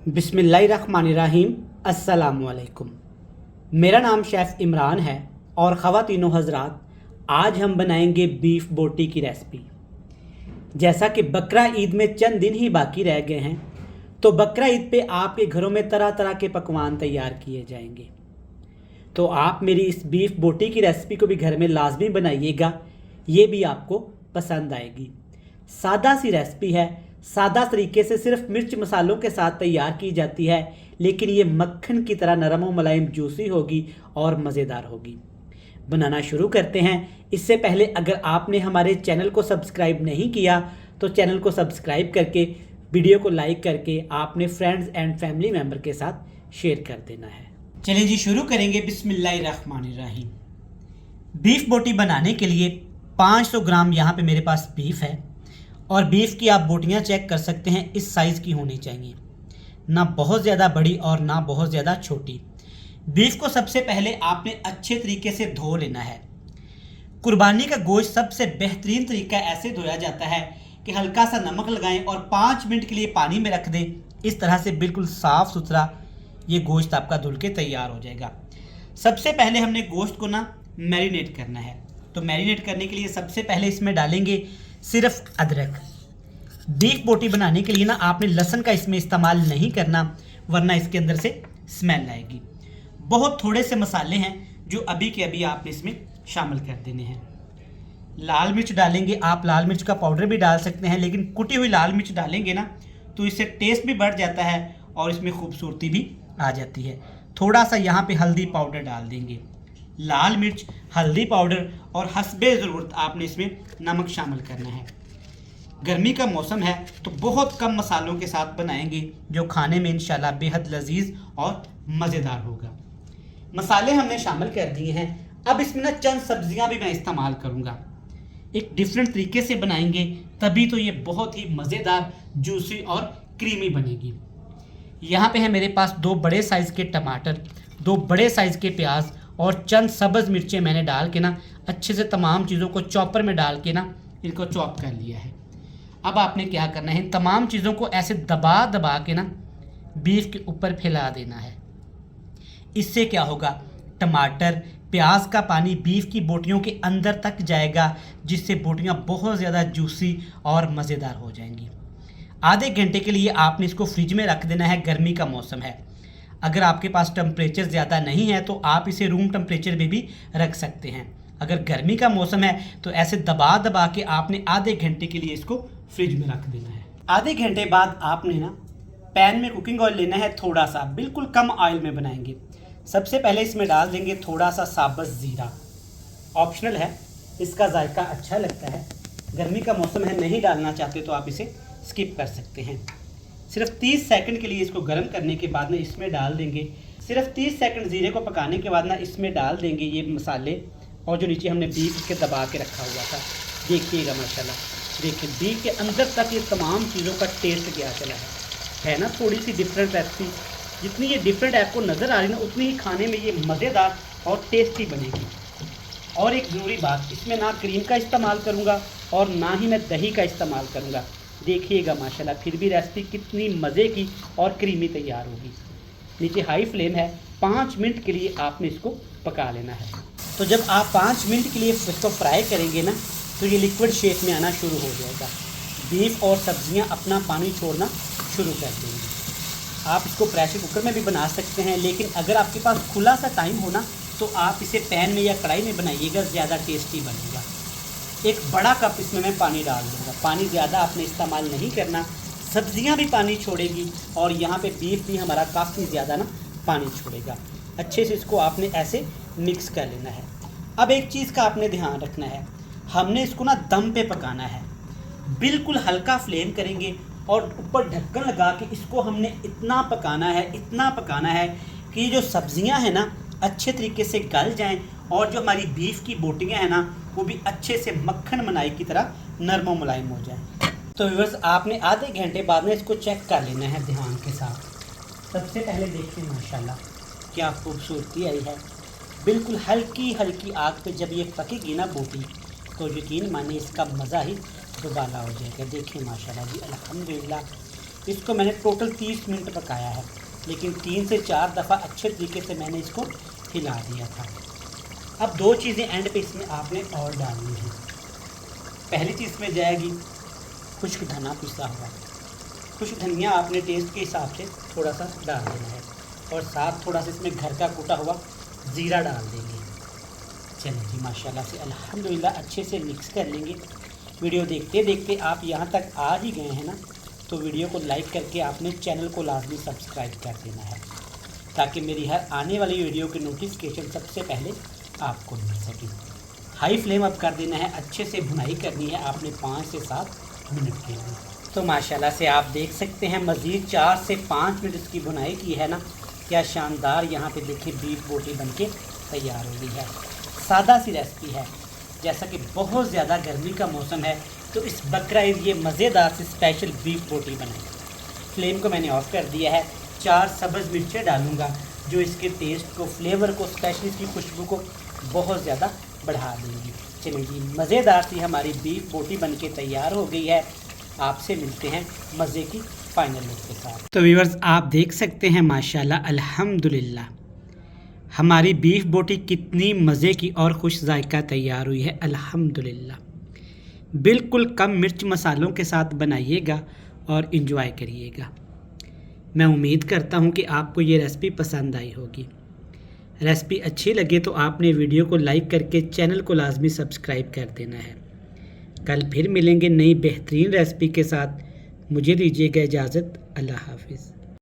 बिस्मिल्लाहिर्रहमानिर्रहीम। अस्सलामुअलैकुम। मेरा नाम शेफ़ इमरान है और ख़वातीनो हज़रात, आज हम बनाएंगे बीफ बोटी की रेसिपी। जैसा कि बकरा ईद में चंद दिन ही बाकी रह गए हैं, तो बकरा ईद पे आपके घरों में तरह तरह के पकवान तैयार किए जाएंगे। तो आप मेरी इस बीफ बोटी की रेसिपी को भी घर में लाजमी बनाइएगा, ये भी आपको पसंद आएगी। सादा सी रेसिपी है, सादा तरीके से सिर्फ मिर्च मसालों के साथ तैयार की जाती है, लेकिन ये मक्खन की तरह नरम व मुलायम जूसी होगी और मज़ेदार होगी। बनाना शुरू करते हैं। इससे पहले अगर आपने हमारे चैनल को सब्सक्राइब नहीं किया तो चैनल को सब्सक्राइब करके वीडियो को लाइक करके आपने फ्रेंड्स एंड फैमिली मेम्बर के साथ शेयर कर देना है। चलिए जी, शुरू करेंगे। बिस्मिल्लाहिर्रहमानिर्रहीम। बीफ बोटी बनाने के लिए 500 ग्राम यहाँ पे मेरे पास बीफ है, और बीफ की आप बोटियाँ चेक कर सकते हैं, इस साइज़ की होनी चाहिए, ना बहुत ज़्यादा बड़ी और ना बहुत ज़्यादा छोटी। बीफ को सबसे पहले आपने अच्छे तरीके से धो लेना है। कुर्बानी का गोश्त सबसे बेहतरीन तरीका ऐसे धोया जाता है कि हल्का सा नमक लगाएं और 5 मिनट के लिए पानी में रख दें। इस तरह से बिल्कुल साफ़ सुथरा ये गोश्त आपका धुल के तैयार हो जाएगा। सबसे पहले हमने गोश्त को ना मैरिनेट करना है। तो मैरिनेट करने के लिए सबसे पहले इसमें डालेंगे सिर्फ अदरक। बीफ बोटी बनाने के लिए ना आपने लहसुन का इसमें इस्तेमाल नहीं करना, वरना इसके अंदर से स्मेल आएगी। बहुत थोड़े से मसाले हैं जो अभी के अभी आपने इसमें शामिल कर देने हैं। लाल मिर्च डालेंगे। आप लाल मिर्च का पाउडर भी डाल सकते हैं, लेकिन कुटी हुई लाल मिर्च डालेंगे ना तो इससे टेस्ट भी बढ़ जाता है और इसमें खूबसूरती भी आ जाती है। थोड़ा सा यहाँ पे हल्दी पाउडर डाल देंगे। लाल मिर्च, हल्दी पाउडर और हस्बे ज़रूरत आपने इसमें नमक शामिल करना है। गर्मी का मौसम है तो बहुत कम मसालों के साथ बनाएंगे, जो खाने में इंशाल्लाह बेहद लजीज और मज़ेदार होगा। मसाले हमने शामिल कर दिए हैं। अब इसमें ना चंद सब्जियां भी मैं इस्तेमाल करूंगा। एक डिफरेंट तरीके से बनाएंगे, तभी तो ये बहुत ही मज़ेदार, जूसी और क्रीमी बनेगी। यहाँ पे है मेरे पास 2 बड़े साइज़ के टमाटर, 2 बड़े साइज़ के प्याज और चंद सब्ज़ मिर्चें मैंने डाल के ना अच्छे से तमाम चीज़ों को चॉपर में डाल के ना इनको चॉप कर लिया है। अब आपने क्या करना है, इन तमाम चीज़ों को ऐसे दबा दबा के ना बीफ के ऊपर फैला देना है। इससे क्या होगा, टमाटर प्याज का पानी बीफ की बोटियों के अंदर तक जाएगा, जिससे बोटियां बहुत ज़्यादा जूसी और मज़ेदार हो जाएंगी। आधे घंटे के लिए आपने इसको फ्रिज में रख देना है। गर्मी का मौसम है, अगर आपके पास टेम्परेचर ज़्यादा नहीं है तो आप इसे रूम टेम्परेचर में भी रख सकते हैं। अगर गर्मी का मौसम है तो ऐसे दबा दबा के आपने आधे घंटे के लिए इसको फ्रिज में रख देना है। आधे घंटे बाद आपने ना पैन में कुकिंग ऑयल लेना है, थोड़ा सा, बिल्कुल कम ऑयल में बनाएंगे। सबसे पहले इसमें डाल देंगे थोड़ा सा साबुत ज़ीरा। ऑप्शनल है, इसका जायका अच्छा लगता है। गर्मी का मौसम है, नहीं डालना चाहते तो आप इसे स्किप कर सकते हैं। सिर्फ 30 सेकंड के लिए इसको गर्म करने के बाद ना इसमें डाल देंगे, सिर्फ 30 सेकंड ज़ीरे को पकाने के बाद ना इसमें डाल देंगे ये मसाले और जो नीचे हमने बीफ के दबा के रखा हुआ था। देखिएगा माशाल्लाह, देखिए बीफ के अंदर तक ये तमाम चीज़ों का टेस्ट गया चला है ना। थोड़ी सी डिफरेंट रेसिपी, जितनी ये डिफरेंट आपको नज़र आ रही है ना, उतनी ही खाने में ये मज़ेदार और टेस्टी बनेगी। और एक ज़रूरी बात, इसमें ना क्रीम का इस्तेमाल करूँगा और ना ही मैं दही का इस्तेमाल करूँगा। देखिएगा माशाल्लाह, फिर भी रेसिपी कितनी मज़े की और क्रीमी तैयार होगी। नीचे हाई फ्लेम है, 5 मिनट के लिए आपने इसको पका लेना है। तो जब आप 5 मिनट के लिए इसको फ्राई करेंगे ना तो ये लिक्विड शेप में आना शुरू हो जाएगा। बीफ और सब्जियां अपना पानी छोड़ना शुरू कर देंगी। आप इसको प्रेशर कुकर में भी बना सकते हैं, लेकिन अगर आपके पास खुला सा टाइम हो ना तो आप इसे पैन में या कढ़ाई में बनाइएगा, ज़्यादा टेस्टी बनेगा। एक बड़ा कप इसमें मैं पानी डाल दूँगा। पानी ज़्यादा आपने इस्तेमाल नहीं करना, सब्जियां भी पानी छोड़ेगी और यहाँ पे बीफ भी हमारा काफ़ी ज़्यादा ना पानी छोड़ेगा। अच्छे से इसको आपने ऐसे मिक्स कर लेना है। अब एक चीज़ का आपने ध्यान रखना है, हमने इसको ना दम पे पकाना है। बिल्कुल हल्का फ्लेम करेंगे और ऊपर ढक्कन लगा के इसको हमने इतना पकाना है कि जो सब्जियां हैं ना अच्छे तरीके से गल जाएं और जो हमारी बीफ की बोटियां हैं ना वो भी अच्छे से मक्खन मलाई की तरह नरम व मुलायम हो जाएं। तो व्यूअर्स, आपने आधे घंटे बाद में इसको चेक कर लेना है ध्यान के साथ। सबसे पहले देखिए माशाल्लाह क्या खूबसूरती आई है। बिल्कुल हल्की हल्की आग पे जब ये पकेगी ना बोटी तो यकीन मानिए इसका मज़ा ही दुबाला हो जाएगा। देखिए माशाल्लाह जी, अल्हम्दुलिल्लाह इसको मैंने टोटल 30 मिनट पकाया है, लेकिन 3 से 4 दफ़ा अच्छे तरीके से मैंने इसको हिला दिया था। अब 2 चीज़ें एंड पे इसमें आपने और डालनी है। पहली चीज़ में जाएगी खुश्क धनिया पिसा हुआ। खुश्क धनिया आपने टेस्ट के हिसाब से थोड़ा सा डाल देना है, और साथ थोड़ा सा इसमें घर का कूटा हुआ ज़ीरा डाल देंगे। चलिए जी, माशाल्लाह से अल्हम्दुलिल्लाह अच्छे से मिक्स कर लेंगे। वीडियो देखते देखते आप यहाँ तक आ ही गए हैं ना, तो वीडियो को लाइक करके आपने चैनल को लाजमी सब्सक्राइब कर देना है, ताकि मेरी हर आने वाली वीडियो की नोटिफिकेशन सबसे पहले आपको मिल सके। हाई फ्लेम अप कर देना है, अच्छे से भुनाई करनी है आपने 5 से 7 मिनट के लिए। तो माशाल्लाह से आप देख सकते हैं मज़ीद 4 से 5 मिनट इसकी भुनाई की है ना, क्या शानदार यहाँ पे देखिए बीफ बोटी बनके तैयार हो गई है। सादा सी रेसिपी है, जैसा कि बहुत ज़्यादा गर्मी का मौसम है, तो इस बकरा ईद ये मज़ेदार सी स्पेशल बीफ बोटी बनाई। फ्लेम को मैंने ऑफ़ कर दिया है। 4 सब्ज़ मिर्चें डालूँगा, जो इसके टेस्ट को, फ्लेवर को, स्पेशली इसकी खुशबू को बहुत ज़्यादा बढ़ा देंगी। चलिए जी, मज़ेदार सी हमारी बीफ बोटी बनके तैयार हो गई है। आपसे मिलते हैं मज़े की फाइनल लुक के साथ। तो व्यूअर्स, आप देख सकते हैं माशाल्लाह अल्हम्दुलिल्लाह हमारी बीफ बोटी कितनी मज़े की और खुश जायका तैयार हुई है अल्हम्दुलिल्लाह। बिल्कुल कम मिर्च मसालों के साथ बनाइएगा और इन्जॉय करिएगा। मैं उम्मीद करता हूँ कि आपको ये रेसिपी पसंद आई होगी। रेसिपी अच्छी लगे तो आपने वीडियो को लाइक करके चैनल को लाजमी सब्सक्राइब कर देना है। कल फिर मिलेंगे नई बेहतरीन रेसिपी के साथ। मुझे दीजिएगा इजाज़त। अल्लाह हाफिज़।